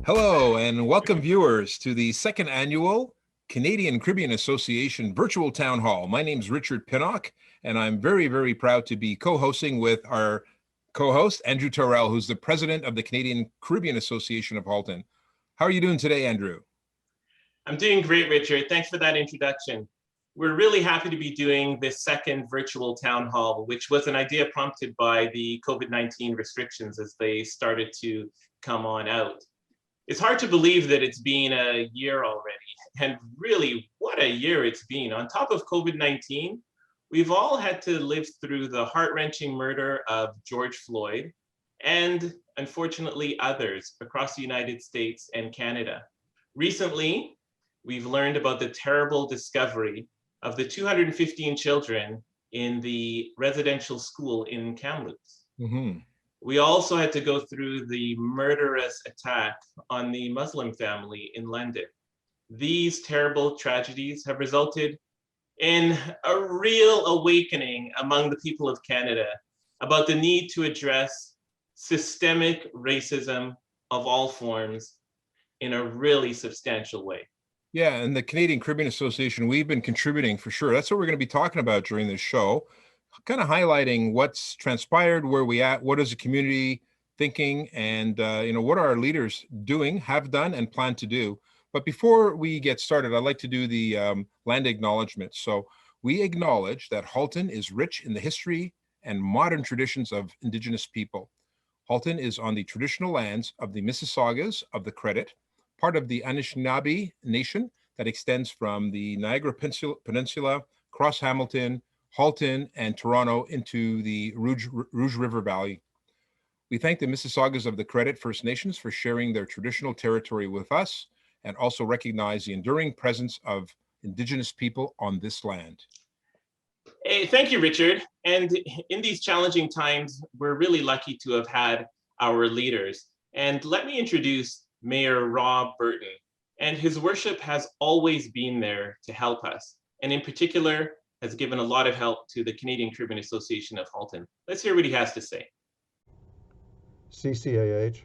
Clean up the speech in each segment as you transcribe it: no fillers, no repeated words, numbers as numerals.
Hello and welcome viewers to the second annual Canadian Caribbean Association Virtual Town Hall. My name is Richard Pinnock and I'm very, very proud to be co-hosting with our co-host, Andrew Tyrrell, who's the president of the Canadian Caribbean Association of Halton. How are you doing today, Andrew? I'm doing great, Richard. Thanks for that introduction. We're really happy to be doing this second virtual town hall, which was an idea prompted by the COVID-19 restrictions as they started to come on out. It's hard to believe that it's been a year already, and really what a year it's been. On top of COVID-19, we've all had to live through the heart-wrenching murder of George Floyd and unfortunately others across the United States and Canada. Recently, we've learned about the terrible discovery of the 215 children in the residential school in Kamloops. Mm-hmm. We also had to go through the murderous attack on the Muslim family in London. These terrible tragedies have resulted in a real awakening among the people of Canada about the need to address systemic racism of all forms in a really substantial way. Yeah, and the Canadian Caribbean Association, we've been contributing for sure. That's what we're going to be talking about during this show, kind of highlighting what's transpired, where we at, what is the community thinking, and what are our leaders doing, have done, and plan to do. But before we get started, I'd like to do the land acknowledgement. So we acknowledge that Halton is rich in the history and modern traditions of Indigenous people. Halton is on the traditional lands of the Mississaugas of the Credit, part of the Anishinaabe Nation that extends from the Niagara Peninsula, across Hamilton, Halton, and Toronto into the Rouge River Valley. We thank the Mississaugas of the Credit First Nations for sharing their traditional territory with us and also recognize the enduring presence of Indigenous people on this land. Hey, thank you, Richard. And in these challenging times, we're really lucky to have had our leaders. And let me introduce Mayor Rob Burton. And his worship has always been there to help us. And in particular, has given a lot of help to the Canadian Caribbean Association of Halton. Let's hear what he has to say. CCAH,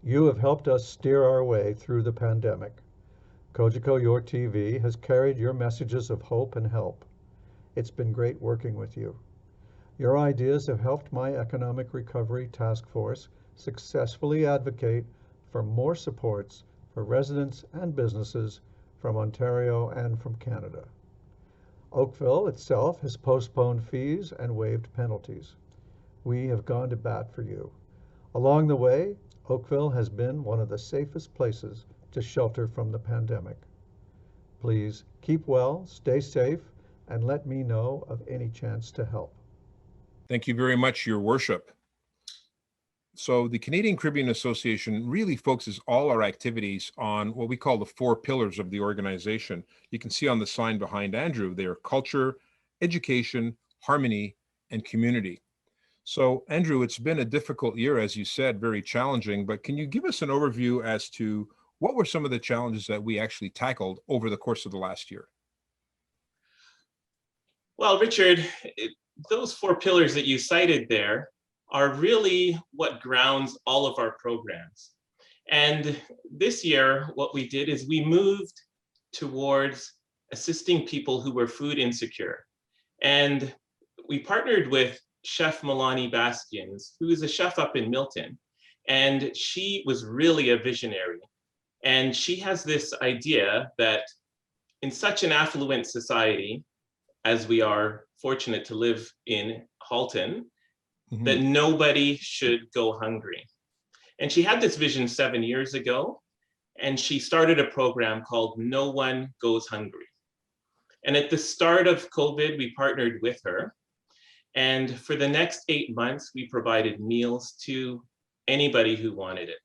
you have helped us steer our way through the pandemic. Cogeco Your TV has carried your messages of hope and help. It's been great working with you. Your ideas have helped my Economic Recovery Task Force successfully advocate for more supports for residents and businesses from Ontario and from Canada. Oakville itself has postponed fees and waived penalties. We have gone to bat for you. Along the way, Oakville has been one of the safest places to shelter from the pandemic. Please keep well, stay safe, and let me know of any chance to help. Thank you very much, Your Worship. So the Canadian Caribbean Association really focuses all our activities on what we call the 4 pillars of the organization. You can see on the sign behind Andrew, they are culture, education, harmony, and community. So Andrew, it's been a difficult year, as you said, very challenging, but can you give us an overview as to what were some of the challenges that we actually tackled over the course of the last year? Well, Richard, those 4 pillars that you cited there are really what grounds all of our programs. And this year, what we did is we moved towards assisting people who were food insecure. And we partnered with Chef Milani Bastians, who is a chef up in Milton. And she was really a visionary. And she has this idea that in such an affluent society, as we are fortunate to live in Halton, that nobody should go hungry. And she had this vision 7 years ago, and she started a program called No One Goes Hungry. And at the start of COVID, we partnered with her. And for the next 8 months, we provided meals to anybody who wanted it.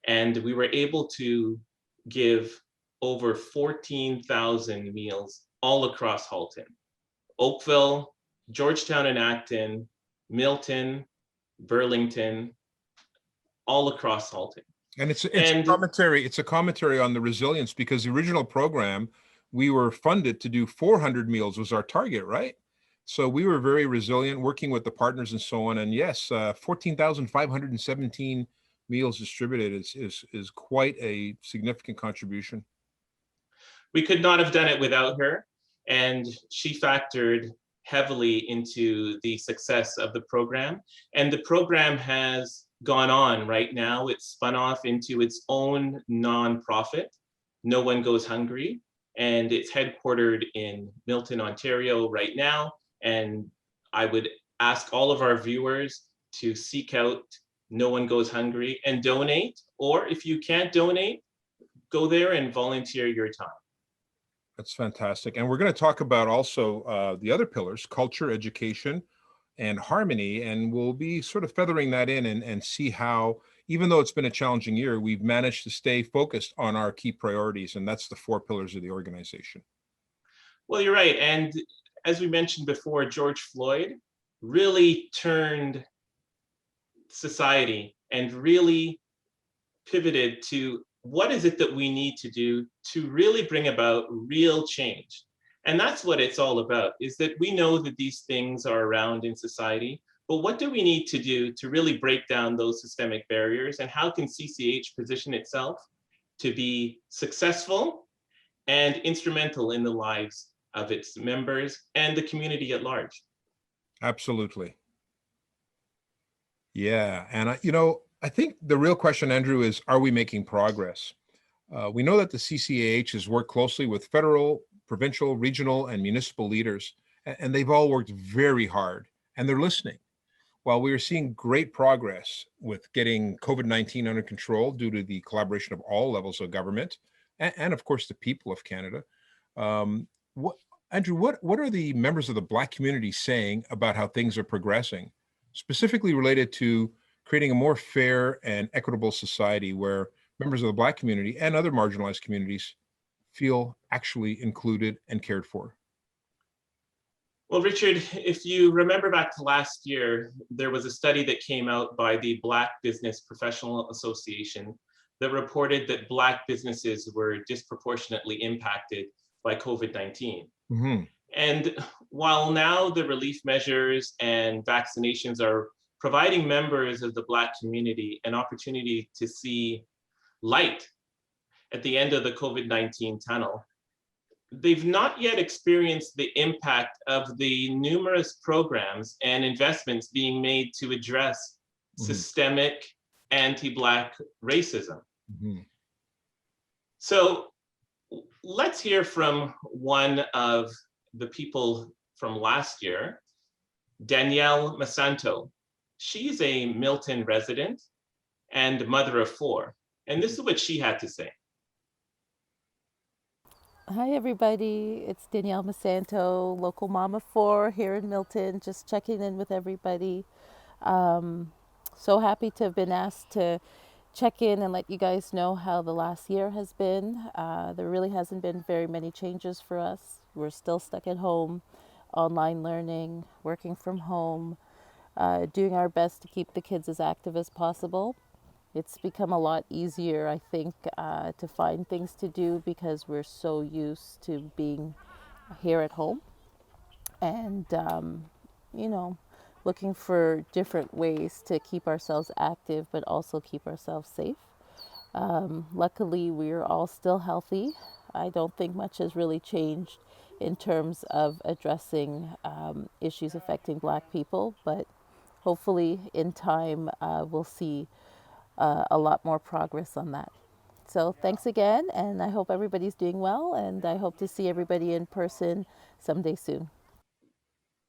And we were able to give over 14,000 meals all across Halton, Oakville, Georgetown and Acton, Milton, Burlington, all across Halton. And it's a commentary on the resilience, because the original program, we were funded to do 400 meals was our target, right? So we were very resilient, working with the partners and so on. And yes, 14,517 meals distributed is quite a significant contribution. We could not have done it without her, and she factored heavily into the success of the program. And the program has gone on right now. It's spun off into its own nonprofit, No One Goes Hungry, and it's headquartered in Milton, Ontario right now. And I would ask all of our viewers to seek out No One Goes Hungry and donate, or if you can't donate, go there and volunteer your time. That's fantastic. And we're going to talk about also the other pillars, culture, education, and harmony. And we'll be sort of feathering that in and see how, even though it's been a challenging year, we've managed to stay focused on our key priorities. And that's the 4 pillars of the organization. Well, you're right. And as we mentioned before, George Floyd really turned society and really pivoted to what is it that we need to do to really bring about real change? And that's what it's all about, is that we know that these things are around in society, but what do we need to do to really break down those systemic barriers? And how can CCH position itself to be successful and instrumental in the lives of its members and the community at large? Absolutely. Yeah. And I think the real question, Andrew, is, are we making progress? We know that the CCAH has worked closely with federal, provincial, regional, and municipal leaders, and they've all worked very hard, and they're listening. While we are seeing great progress with getting COVID-19 under control due to the collaboration of all levels of government, and of course, the people of Canada, Andrew, what are the members of the Black community saying about how things are progressing, specifically related to creating a more fair and equitable society where members of the Black community and other marginalized communities feel actually included and cared for? Well, Richard, if you remember back to last year, there was a study that came out by the Black Business Professional Association that reported that Black businesses were disproportionately impacted by COVID-19. Mm-hmm. And while now the relief measures and vaccinations are providing members of the Black community an opportunity to see light at the end of the COVID-19 tunnel, they've not yet experienced the impact of the numerous programs and investments being made to address systemic anti-Black racism. Mm-hmm. So let's hear from one of the people from last year, Danielle MASANTO. She's a Milton resident and mother of 4. And this is what she had to say. Hi everybody, it's Danielle MASANTO, local mom of 4 here in Milton, just checking in with everybody. So happy to have been asked to check in and let you guys know how the last year has been. There really hasn't been very many changes for us. We're still stuck at home, online learning, working from home, doing our best to keep the kids as active as possible. It's become a lot easier, I think, to find things to do because we're so used to being here at home and, looking for different ways to keep ourselves active but also keep ourselves safe. Luckily, we're all still healthy. I don't think much has really changed in terms of addressing issues affecting Black people, but hopefully in time we'll see a lot more progress on that. So thanks again, and I hope everybody's doing well, and I hope to see everybody in person someday soon.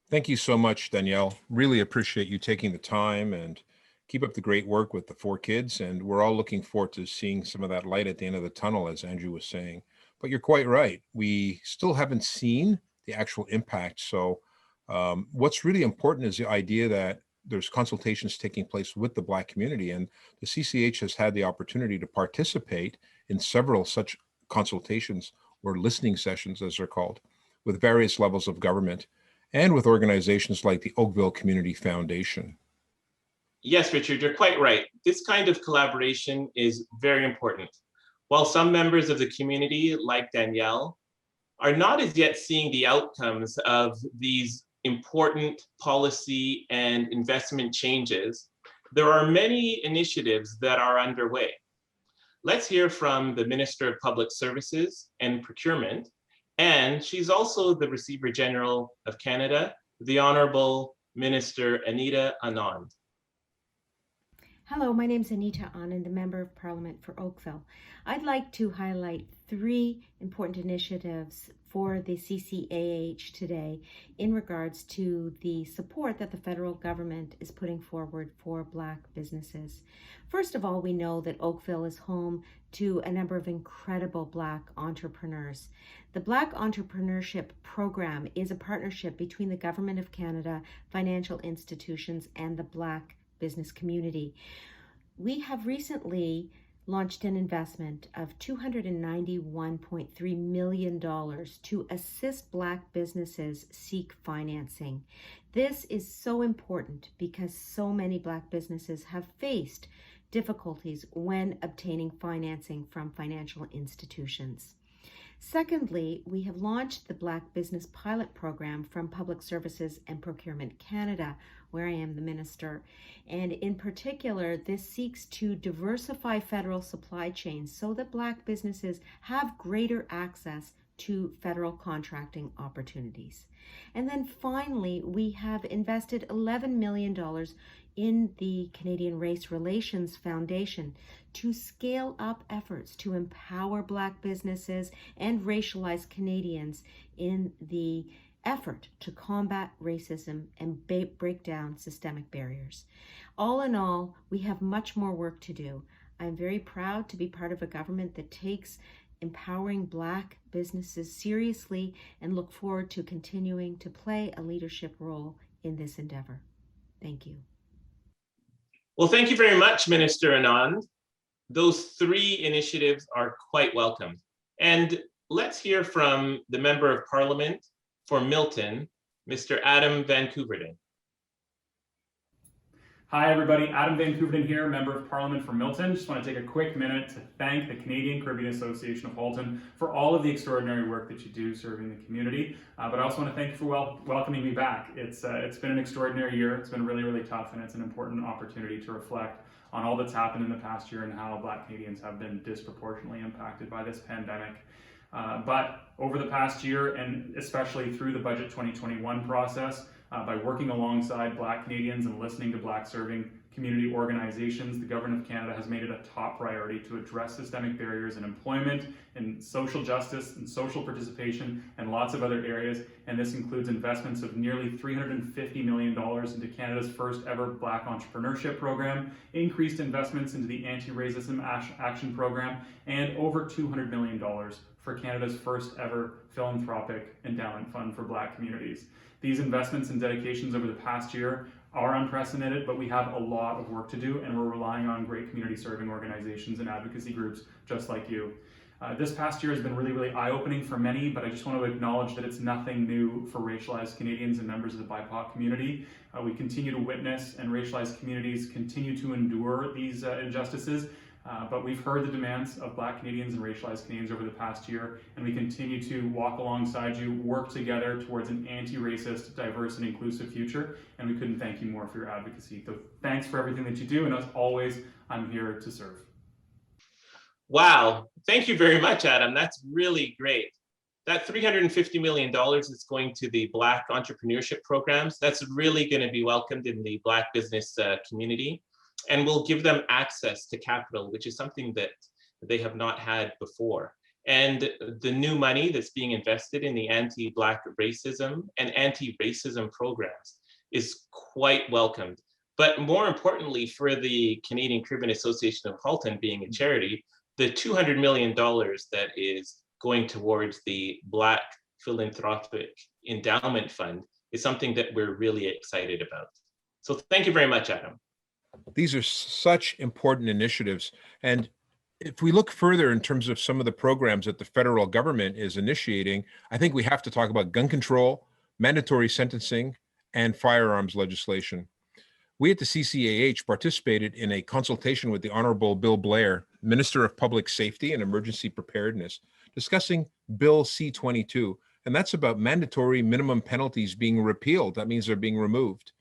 Thank you so much, Danielle. Really appreciate you taking the time, and keep up the great work with the 4 kids. And we're all looking forward to seeing some of that light at the end of the tunnel, as Andrew was saying. But you're quite right. We still haven't seen the actual impact. So what's really important is the idea that there's consultations taking place with the Black community, and the CCH has had the opportunity to participate in several such consultations, or listening sessions as they're called, with various levels of government and with organizations like the Oakville Community Foundation. Yes, Richard, you're quite right. This kind of collaboration is very important. While some members of the community, like Danielle, are not as yet seeing the outcomes of these important policy and investment changes, There are many initiatives that are underway. Let's hear from the Minister of Public Services and Procurement, and she's also the Receiver General of Canada, the Honourable Minister ANITA ANAND. Hello, my name is ANITA ANAND, the Member of Parliament for Oakville. I'd like to highlight 3 important initiatives for the CCAH today in regards to the support that the federal government is putting forward for Black businesses. First of all, we know that Oakville is home to a number of incredible Black entrepreneurs. The Black Entrepreneurship Program is a partnership between the Government of Canada, financial institutions, and the Black business community. We have recently launched an investment of $291.3 million to assist Black businesses seek financing. This is so important because so many Black businesses have faced difficulties when obtaining financing from financial institutions. Secondly, we have launched the Black Business Pilot Program from Public Services and Procurement Canada, where I am the minister. And in particular, this seeks to diversify federal supply chains so that Black businesses have greater access to federal contracting opportunities. And then finally, we have invested $11 million in the Canadian Race Relations Foundation to scale up efforts to empower Black businesses and racialized Canadians in the effort to combat racism and break down systemic barriers. All in all, we have much more work to do. I'm very proud to be part of a government that takes empowering Black businesses seriously and look forward to continuing to play a leadership role in this endeavor. Thank you. Well, thank you very much, Minister Anand. Those 3 initiatives are quite welcome. And let's hear from the Member of Parliament for Milton, Mr. Adam Van Koeverden. Hi everybody, Adam Van Koeverden here, Member of Parliament for Milton. Just want to take a quick minute to thank the Canadian Caribbean Association of Halton for all of the extraordinary work that you do serving the community. But I also want to thank you for welcoming me back. It's been an extraordinary year. It's been really, really tough, and it's an important opportunity to reflect on all that's happened in the past year and how Black Canadians have been disproportionately impacted by this pandemic. But over the past year, and especially through the Budget 2021 process, by working alongside Black Canadians and listening to Black serving community organizations, the Government of Canada has made it a top priority to address systemic barriers in employment, in social justice, and social participation, and lots of other areas. And this includes investments of nearly $350 million into Canada's first ever Black Entrepreneurship Program, increased investments into the Anti-Racism Action Program, and over $200 million for Canada's first ever philanthropic endowment fund for Black communities. These investments and dedications over the past year are unprecedented, but we have a lot of work to do, and we're relying on great community serving organizations and advocacy groups just like you. This past year has been really, really eye-opening for many, but I just want to acknowledge that it's nothing new for racialized Canadians and members of the BIPOC community. We continue to witness, and racialized communities continue to endure these injustices. But we've heard the demands of Black Canadians and racialized Canadians over the past year, and we continue to walk alongside you, work together towards an anti-racist, diverse, and inclusive future, and we couldn't thank you more for your advocacy. So thanks for everything that you do, and as always, I'm here to serve. Wow, thank you very much, Adam. That's really great. That $350 million is going to the Black entrepreneurship programs. That's really going to be welcomed in the Black business community. And will give them access to capital, which is something that they have not had before. And the new money that's being invested in the anti-Black racism and anti-racism programs is quite welcomed. But more importantly, for the Canadian Caribbean Association of Halton being a charity, the $200 million that is going towards the Black Philanthropic Endowment Fund is something that we're really excited about. So thank you very much, Adam. These are such important initiatives. And if we look further in terms of some of the programs that the federal government is initiating, I think we have to talk about gun control, mandatory sentencing, and firearms legislation. We at the CCAH participated in a consultation with the Honorable Bill Blair, Minister of Public Safety and Emergency Preparedness, discussing Bill C-22, and that's about mandatory minimum penalties being repealed. That means they're being removed.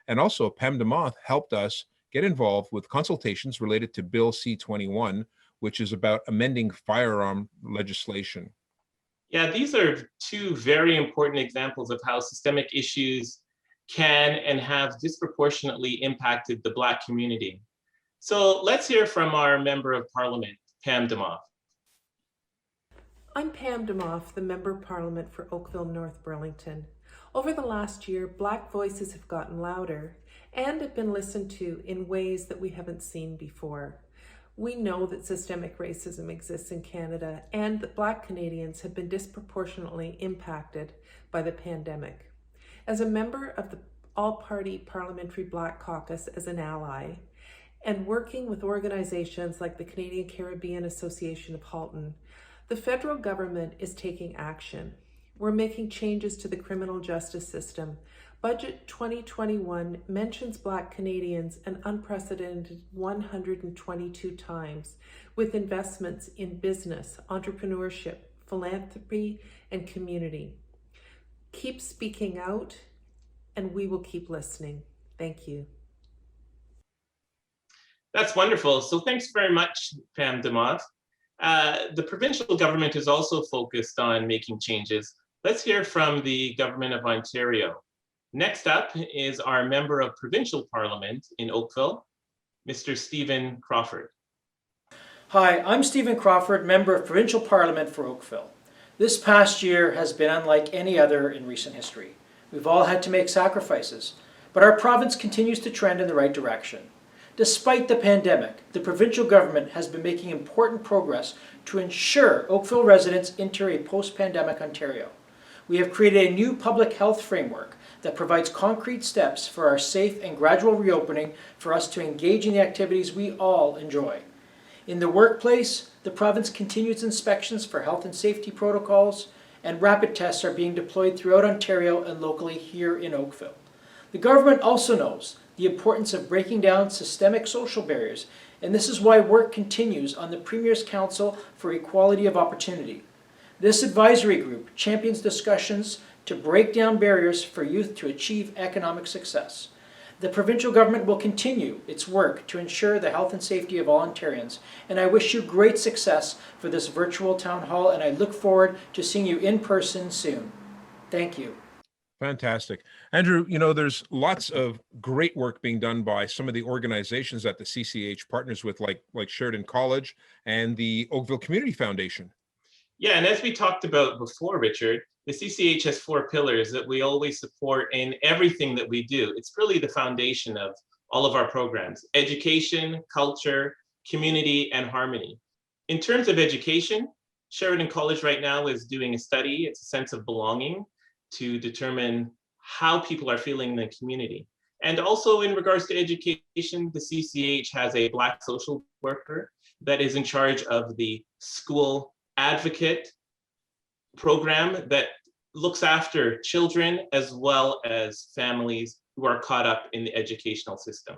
And also, Pam DeMoff helped us get involved with consultations related to Bill C-21, which is about amending firearm legislation. Yeah, these are two very important examples of how systemic issues can and have disproportionately impacted the Black community. So let's hear from our Member of Parliament, Pam DaMoff. I'm Pam DaMoff, the Member of Parliament for Oakville, North Burlington. Over the last year, Black voices have gotten louder and have been listened to in ways that we haven't seen before. We know that systemic racism exists in Canada and that Black Canadians have been disproportionately impacted by the pandemic. As a member of the All-Party Parliamentary Black Caucus as an ally, and working with organizations like the Canadian Caribbean Association of Halton, the federal government is taking action. We're making changes to the criminal justice system. Budget 2021 mentions Black Canadians an unprecedented 122 times, with investments in business, entrepreneurship, philanthropy, and community. Keep speaking out, and we will keep listening. Thank you. That's wonderful. So thanks very much, Pam DaMoff. The provincial government is also focused on making changes. Let's hear from the Government of Ontario. Next up is our Member of Provincial Parliament in Oakville, Mr. Stephen Crawford. Hi, I'm Stephen Crawford, Member of Provincial Parliament for Oakville. This past year has been unlike any other in recent history. We've all had to make sacrifices, but our province continues to trend in the right direction. Despite the pandemic, the provincial government has been making important progress to ensure Oakville residents enter a post-pandemic Ontario. We have created a new public health framework that provides concrete steps for our safe and gradual reopening for us to engage in the activities we all enjoy. In the workplace, the province continues inspections for health and safety protocols, and rapid tests are being deployed throughout Ontario and locally here in Oakville. The government also knows the importance of breaking down systemic social barriers, and this is why work continues on the Premier's Council for Equality of Opportunity. This advisory group champions discussions to break down barriers for youth to achieve economic success. The provincial government will continue its work to ensure the health and safety of all Ontarians, and I wish you great success for this virtual town hall, and I look forward to seeing you in person soon. Thank you. Fantastic. Andrew, you know, there's lots of great work being done by some of the organizations that the CCAH partners with, like Sheridan College and the Oakville Community Foundation. Yeah, and as we talked about before, Richard, the CCAH has 4 pillars that we always support in everything that we do. It's really the foundation of all of our programs: education, culture, community, and harmony. In terms of education, Sheridan College right now is doing a study. It's a sense of belonging to determine how people are feeling in the community. And also in regards to education, the CCAH has a Black social worker that is in charge of the school advocate program that looks after children as well as families who are caught up in the educational system.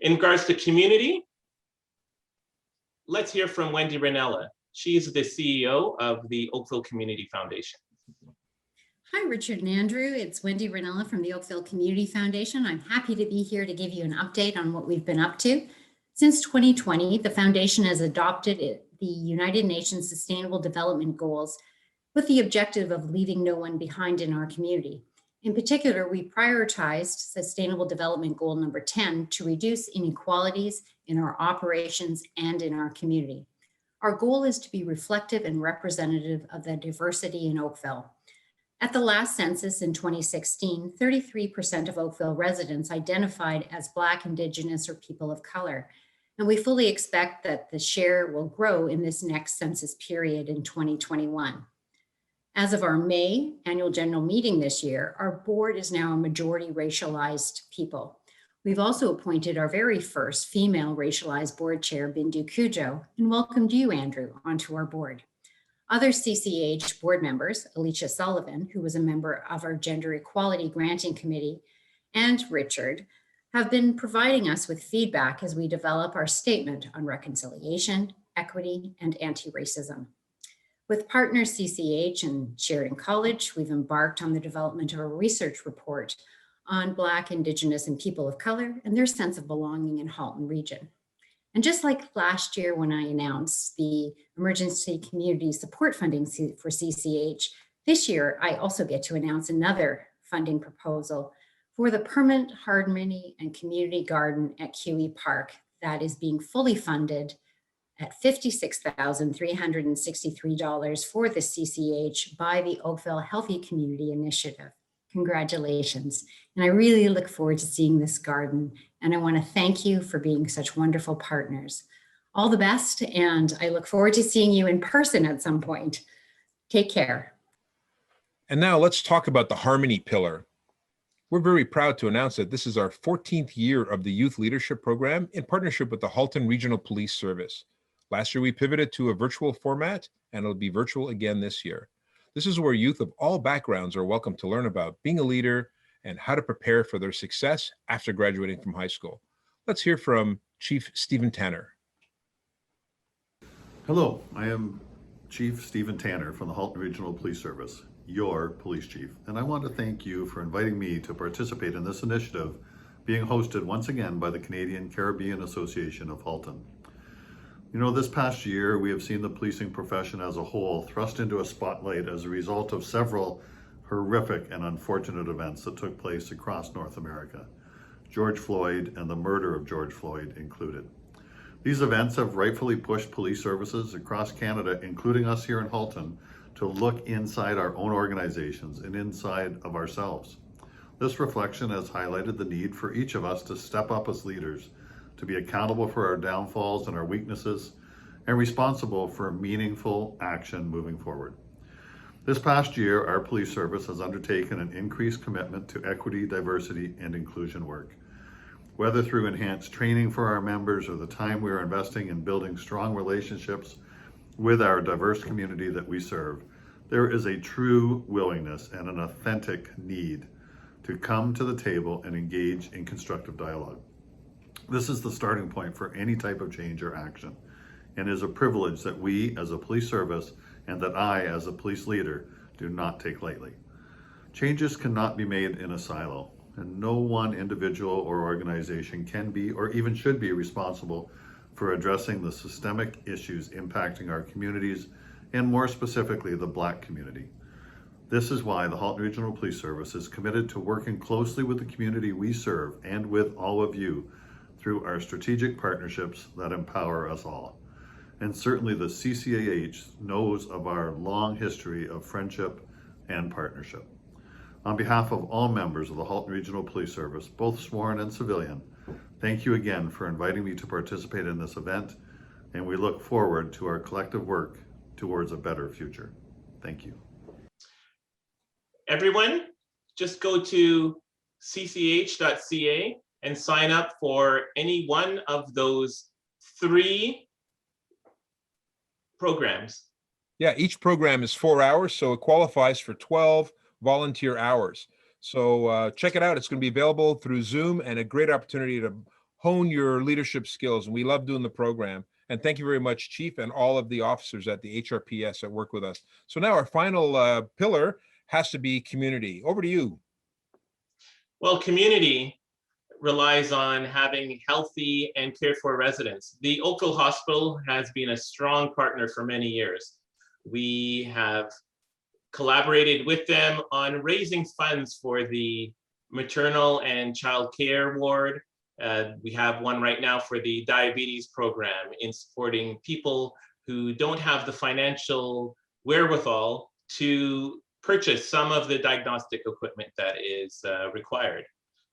In regards to community, let's hear from Wendy RINELLA. She's the CEO of the Oakville Community Foundation. Hi, Richard and Andrew. It's Wendy RINELLA from the Oakville Community Foundation. I'm happy to be here to give you an update on what we've been up to. Since 2020, the foundation has adopted the United Nations Sustainable Development Goals with the objective of leaving no one behind in our community. In particular, we prioritized Sustainable Development Goal number 10 to reduce inequalities in our operations and in our community. Our goal is to be reflective and representative of the diversity in Oakville. At the last census in 2016, 33% of Oakville residents identified as Black, Indigenous, or people of color. And we fully expect that the share will grow in this next census period in 2021. As of our May annual general meeting this year, our board is now a majority racialized people. We've also appointed our very first female racialized board chair, Bindu Cujo, and welcomed you, Andrew, onto our board. Other CCAH board members, Alicia Sullivan, who was a member of our Gender Equality Granting Committee, and Richard, have been providing us with feedback as we develop our statement on reconciliation, equity, and anti-racism. With partners CCAH and Sheridan College, we've embarked on the development of a research report on Black, Indigenous, and people of color and their sense of belonging in Halton region. And just like last year when I announced the emergency community support funding for CCH, this year I also get to announce another funding proposal for the permanent harmony and community garden at QE Park that is being fully funded at $56,363 for the CCH by the Oakville Healthy Community Initiative. Congratulations. And I really look forward to seeing this garden. And I want to thank you for being such wonderful partners. All the best. And I look forward to seeing you in person at some point. Take care. And now let's talk about the Harmony Pillar. We're very proud to announce that this is our 14th year of the Youth Leadership Program in partnership with the Halton Regional Police Service. Last year, we pivoted to a virtual format, and it'll be virtual again this year. This is where youth of all backgrounds are welcome to learn about being a leader and how to prepare for their success after graduating from high school. Let's hear from Chief Stephen Tanner. Hello, I am Chief Stephen Tanner from the Halton Regional Police Service, your police chief, and I want to thank you for inviting me to participate in this initiative being hosted once again by the Canadian Caribbean Association of Halton. You know, this past year, we have seen the policing profession as a whole thrust into a spotlight as a result of several horrific and unfortunate events that took place across North America, George Floyd and the murder of George Floyd included. These events have rightfully pushed police services across Canada, including us here in Halton, to look inside our own organizations and inside of ourselves. This reflection has highlighted the need for each of us to step up as leaders, to be accountable for our downfalls and our weaknesses, and responsible for meaningful action moving forward. This past year, our police service has undertaken an increased commitment to equity, diversity, and inclusion work. Whether through enhanced training for our members or the time we are investing in building strong relationships with our diverse community that we serve, there is a true willingness and an authentic need to come to the table and engage in constructive dialogue. This is the starting point for any type of change or action, and is a privilege that we as a police service and that I as a police leader do not take lightly. Changes cannot be made in a silo, and no one individual or organization can be or even should be responsible for addressing the systemic issues impacting our communities, and more specifically the Black community. This is why the Halton Regional Police Service is committed to working closely with the community we serve and with all of you through our strategic partnerships that empower us all. And certainly the CCAH knows of our long history of friendship and partnership. On behalf of all members of the Halton Regional Police Service, both sworn and civilian, thank you again for inviting me to participate in this event, and we look forward to our collective work towards a better future. Thank you. Everyone, just go to CCAH.CA and sign up for any one of those 3 programs. Yeah, each program is 4 hours, so it qualifies for 12 volunteer hours. So check it out. It's going to be available through Zoom, and a great opportunity to hone your leadership skills. And we love doing the program. And thank you very much, Chief, and all of the officers at the HRPS that work with us. So now our final pillar has to be community. Over to you. Well, community relies on having healthy and cared for residents. The Oakville Hospital has been a strong partner for many years. We have collaborated with them on raising funds for the maternal and child care ward. We have one right now for the diabetes program in supporting people who don't have the financial wherewithal to purchase some of the diagnostic equipment that is required.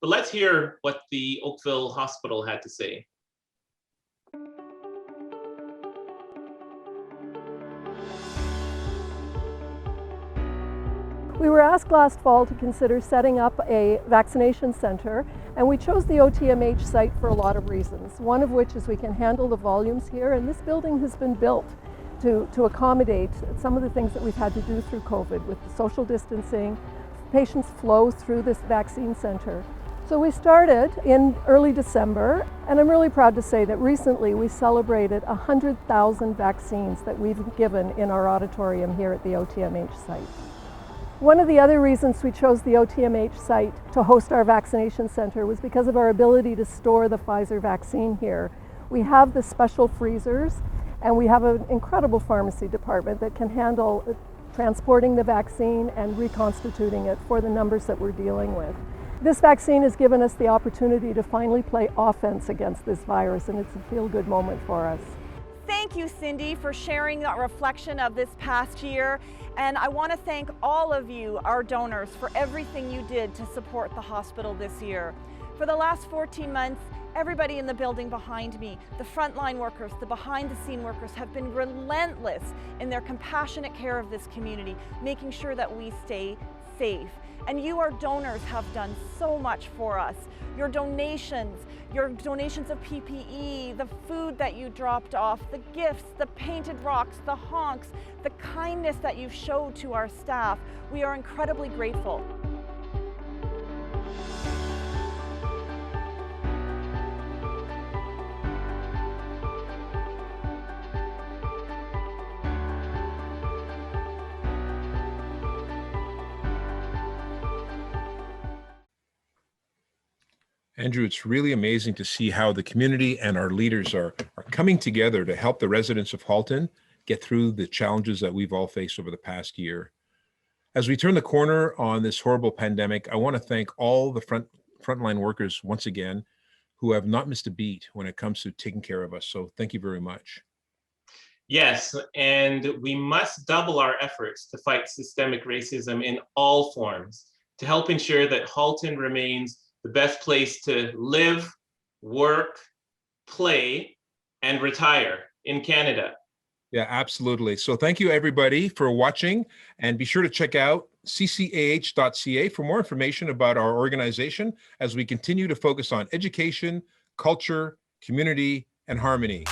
But let's hear what the Oakville Hospital had to say. We were asked last fall to consider setting up a vaccination center, and we chose the OTMH site for a lot of reasons. One of which is we can handle the volumes here, and this building has been built to accommodate some of the things that we've had to do through COVID with the social distancing, patients flow through this vaccine center. So we started in early December, and I'm really proud to say that recently we celebrated 100,000 vaccines that we've given in our auditorium here at the OTMH site. One of the other reasons we chose the OTMH site to host our vaccination center was because of our ability to store the Pfizer vaccine here. We have the special freezers, and we have an incredible pharmacy department that can handle transporting the vaccine and reconstituting it for the numbers that we're dealing with. This vaccine has given us the opportunity to finally play offense against this virus, and it's a feel-good moment for us. Thank you, Cindy, for sharing that reflection of this past year. And I want to thank all of you, our donors, for everything you did to support the hospital this year. For the last 14 months, everybody in the building behind me, the frontline workers, the behind-the-scene workers, have been relentless in their compassionate care of this community, making sure that we stay safe. And you, our donors, have done so much for us. Your donations of PPE, the food that you dropped off, the gifts, the painted rocks, the honks, the kindness that you showed to our staff. We are incredibly grateful. Andrew, it's really amazing to see how the community and our leaders are coming together to help the residents of Halton get through the challenges that we've all faced over the past year. As we turn the corner on this horrible pandemic, I want to thank all the frontline workers once again who have not missed a beat when it comes to taking care of us. So thank you very much. Yes, and we must double our efforts to fight systemic racism in all forms to help ensure that Halton remains the best place to live, work, play, and retire in Canada. Yeah, absolutely. So thank you everybody for watching, and be sure to check out CCAH.CA for more information about our organization as we continue to focus on education, culture, community, and harmony.